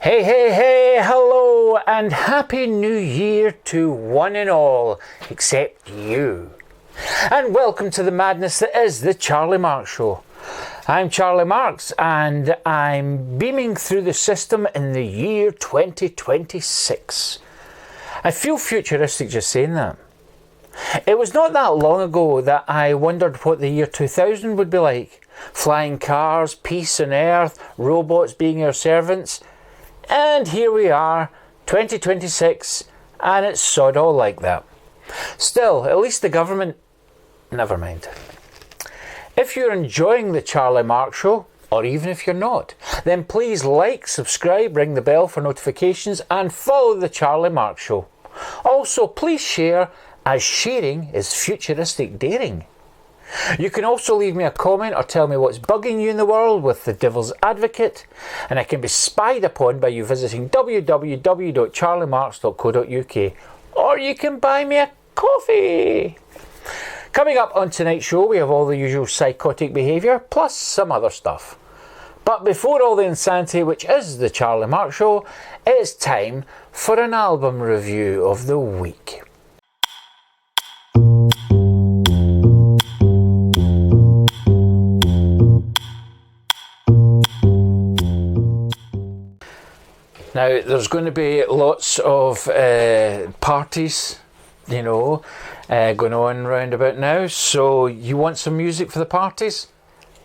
Hey, hey, hey, hello, and Happy New Year to one and all, except you. And welcome to the madness that is the Charlie Marx Show. I'm Charlie Marx, and I'm beaming through the system in the year 2026. I feel futuristic just saying that. It was not that long ago that I wondered what the year 2000 would be like. Flying cars, peace on earth, robots being our servants. And here we are, 2026, and it's sod all like that. Still, at least the government... Never mind. If you're enjoying the Charlie Marx Show, or even if you're not, then please like, subscribe, ring the bell for notifications, and follow the Charlie Marx Show. Also, please share, as sharing is futuristic daring. You can also leave me a comment or tell me what's bugging you in the world with the Devil's Advocate, and I can be spied upon by you visiting www.charliemarx.co.uk, or you can buy me a coffee. Coming up on tonight's show, we have all the usual psychotic behaviour, plus some other stuff. But before all the insanity, which is the Charlie Marx Show, it's time for an album review of the week. Now, there's going to be lots of parties, going on round about now. So, you want some music for the parties?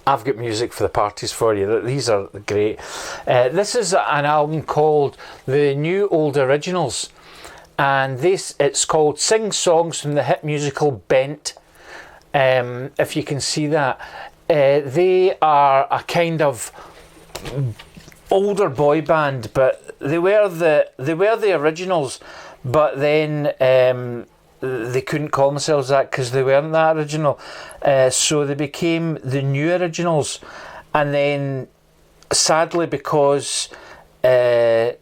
I've got music for the parties for you. These are great. This is an album called The New Old Originals. And it's called Sing Songs from the hit musical Bent. If you can see that. They are a kind of older boy band, but they were the originals, but then they couldn't call themselves that because they weren't that original, so they became the New Originals, and then sadly because they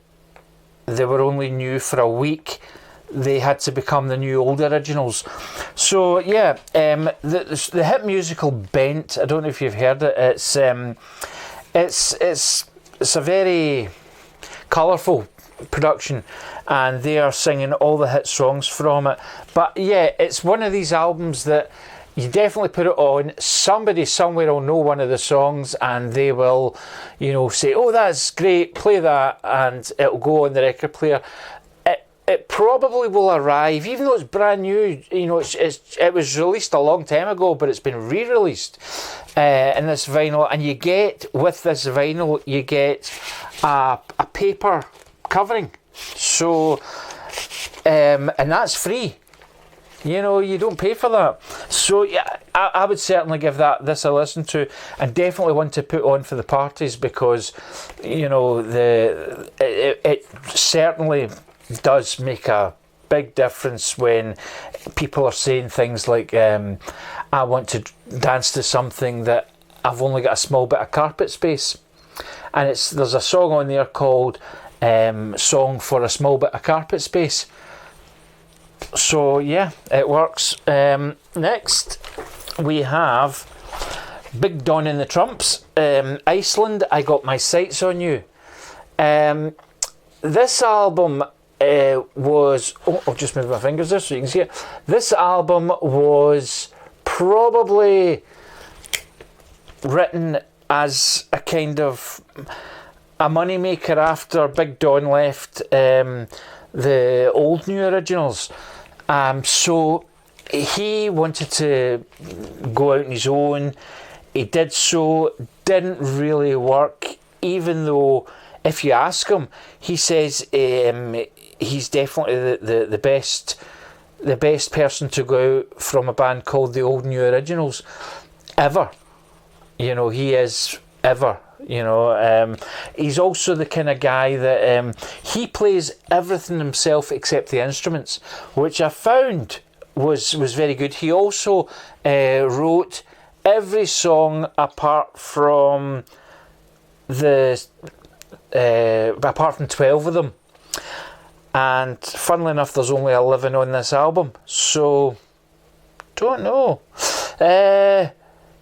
were only new for a week, they had to become the New Old Originals. So yeah, the hit musical Bent, I don't know if you've heard it. It's a very colourful production, and they are singing all the hit songs from it. But yeah, it's one of these albums that you definitely put it on. Somebody somewhere will know one of the songs, and they will, say, "Oh, that's great, play that," and it'll go on the record player. It probably will arrive, even though it's brand new. It was released a long time ago, but it's been re-released in this vinyl. And with this vinyl, you get a paper covering. So, and that's free. You don't pay for that. So yeah, I would certainly give this a listen to, and definitely one to put on for the parties, because it certainly does make a big difference when people are saying things like, I want to dance to something that I've only got a small bit of carpet space. And there's a song on there called Song for a Small Bit of Carpet Space. So yeah, it works. Next we have Big Don and the Trumps, Iceland, I Got My Sights on You. This album was... I'll just move my fingers there so you can see it. This album was probably written as a kind of a moneymaker after Big Don left the old New Originals. So he wanted to go out on his own. He did so, didn't really work, even though if you ask him, he says he's definitely the best person to go out from a band called the Old New Originals ever. He is ever. He's also the kind of guy that he plays everything himself except the instruments, which I found was very good. He also wrote every song apart from 12 of them, and funnily enough there's only 11 on this album, so don't know.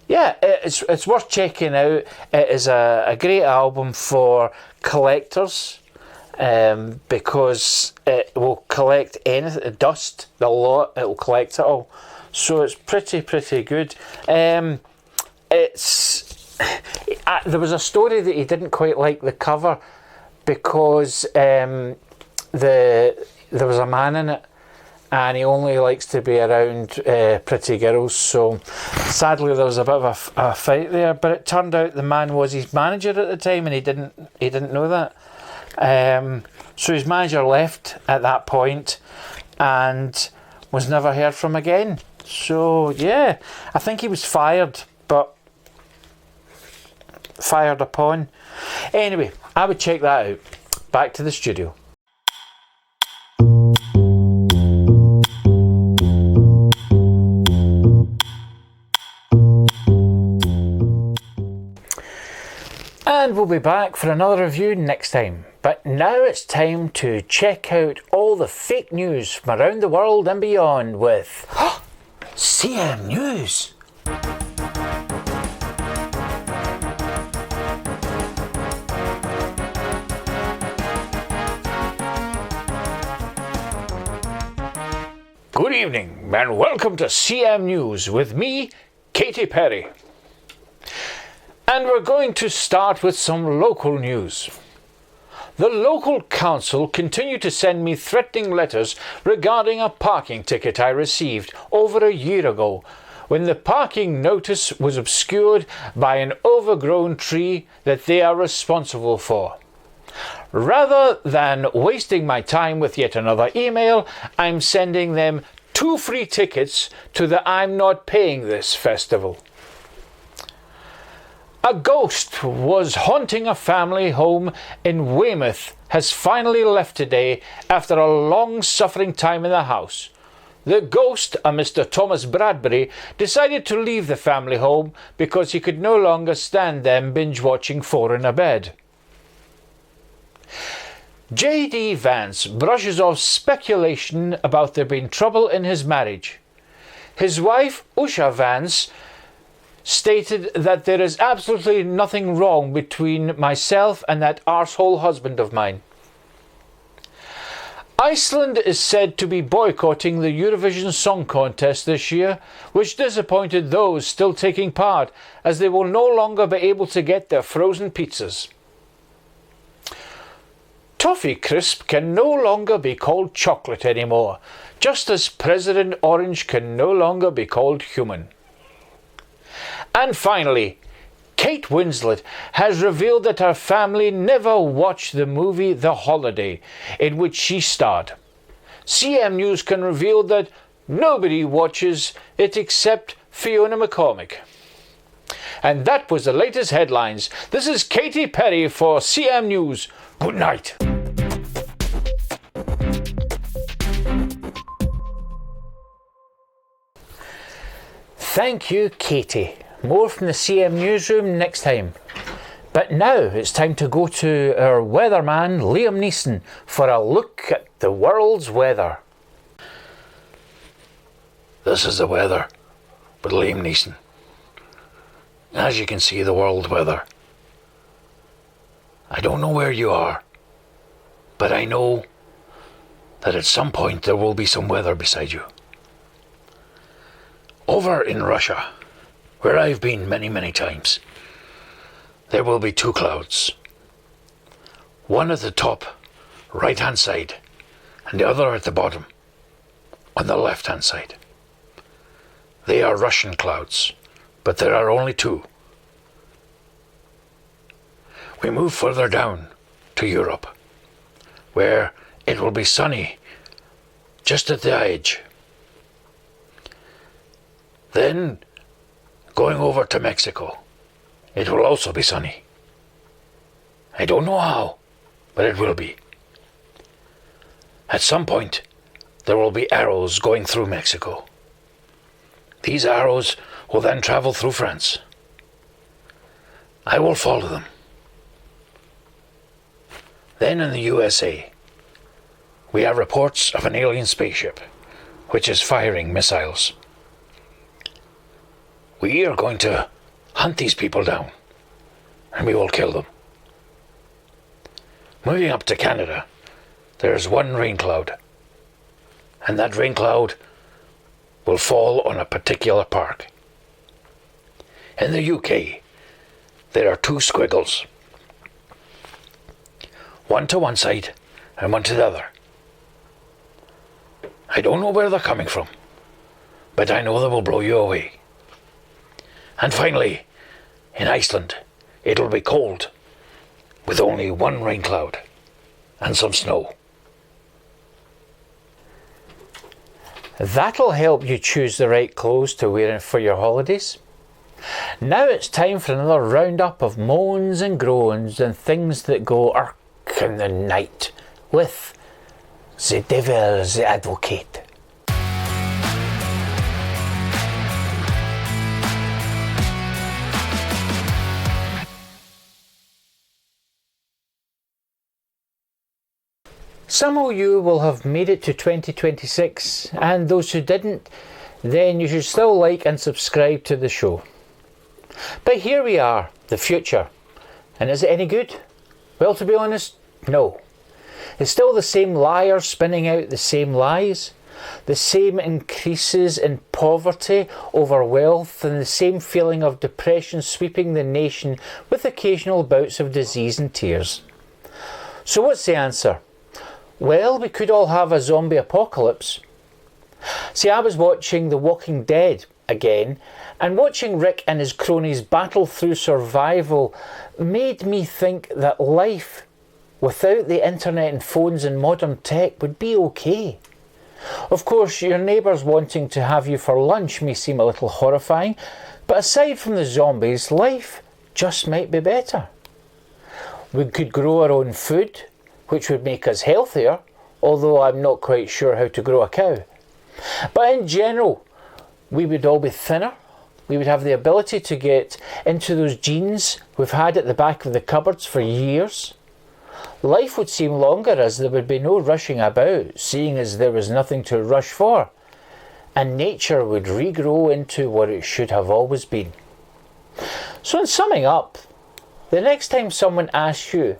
Yeah, it's worth checking out. It is a great album for collectors, because it will collect anything, dust, the lot, it will collect it all. So it's pretty good. There was a story that he didn't quite like the cover because there was a man in it and he only likes to be around pretty girls. So sadly there was a bit of a fight there, but it turned out the man was his manager at the time and he didn't know that. So his manager left at that point and was never heard from again. So yeah, I think he was fired, but fired upon. Anyway, I would check that out. Back to the studio. And we'll be back for another review next time. But now it's time to check out all the fake news from around the world and beyond with CM News. Good evening and welcome to CM News with me, Katy Perry. And we're going to start with some local news. The local council continue to send me threatening letters regarding a parking ticket I received over a year ago when the parking notice was obscured by an overgrown tree that they are responsible for. Rather than wasting my time with yet another email, I'm sending them 2 free tickets to the I'm Not Paying This festival. A ghost was haunting a family home in Weymouth has finally left today after a long-suffering time in the house. The ghost, a Mr. Thomas Bradbury, decided to leave the family home because he could no longer stand them binge-watching 4 in a bed. J.D. Vance brushes off speculation about there being trouble in his marriage. His wife, Usha Vance, stated that there is absolutely nothing wrong between myself and that arsehole husband of mine. Iceland is said to be boycotting the Eurovision Song Contest this year, which disappointed those still taking part, as they will no longer be able to get their frozen pizzas. Toffee Crisp can no longer be called chocolate anymore, just as President Orange can no longer be called human. And finally, Kate Winslet has revealed that her family never watched the movie The Holiday, in which she starred. CM News can reveal that nobody watches it except Fiona McCormick. And that was the latest headlines. This is Katy Perry for CM News. Good night. Thank you, Katy. More from the CM Newsroom next time. But now it's time to go to our weatherman, Liam Neeson, for a look at the world's weather. This is the weather with Liam Neeson. As you can see, the world weather. I don't know where you are, but I know that at some point there will be some weather beside you. Over in Russia, where I've been many times, there will be 2 clouds. One at the top, right-hand side, and the other at the bottom, on the left-hand side. They are Russian clouds, but there are only 2. We move further down to Europe, where it will be sunny just at the edge. Then, going over to Mexico, it will also be sunny. I don't know how, but it will be. At some point, there will be arrows going through Mexico. These arrows will then travel through France. I will follow them. Then in the USA, we have reports of an alien spaceship, which is firing missiles. We are going to hunt these people down, and we will kill them. Moving up to Canada, there's one rain cloud. And that rain cloud will fall on a particular park. In the UK, there are two squiggles. One to one side and one to the other. I don't know where they're coming from, but I know they will blow you away. And finally, in Iceland, it'll be cold, with only one rain cloud and some snow. That'll help you choose the right clothes to wear for your holidays. Now it's time for another roundup of moans and groans and things that go irk in the night with the Devil's Advocate. Some of you will have made it to 2026, and those who didn't, then you should still like and subscribe to the show. But here we are, the future. And is it any good? Well, to be honest, no. It's still the same liars spinning out the same lies, the same increases in poverty over wealth, and the same feeling of depression sweeping the nation with occasional bouts of disease and tears. So what's the answer? Well, we could all have a zombie apocalypse. See, I was watching The Walking Dead again, and watching Rick and his cronies battle through survival made me think that life without the internet and phones and modern tech would be okay. Of course, your neighbours wanting to have you for lunch may seem a little horrifying, but aside from the zombies, life just might be better. We could grow our own food, which would make us healthier, although I'm not quite sure how to grow a cow. But in general, we would all be thinner. We would have the ability to get into those jeans we've had at the back of the cupboards for years. Life would seem longer as there would be no rushing about, seeing as there was nothing to rush for. And nature would regrow into what it should have always been. So in summing up, the next time someone asks you,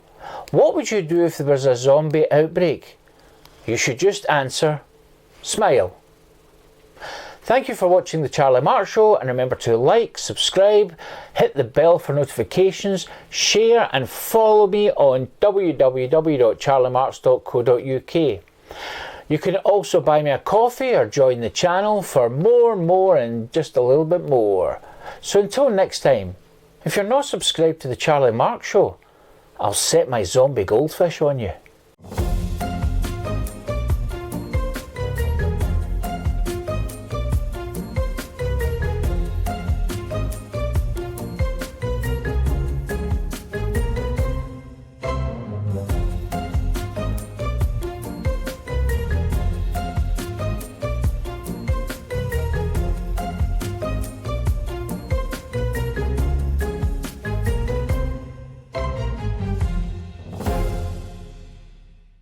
what would you do if there was a zombie outbreak? You should just answer, smile. Thank you for watching The Charlie Marx Show, and remember to like, subscribe, hit the bell for notifications, share and follow me on www.charliemarx.co.uk. You can also buy me a coffee or join the channel for more and just a little bit more. So until next time, if you're not subscribed to The Charlie Marx Show, I'll set my zombie goldfish on you.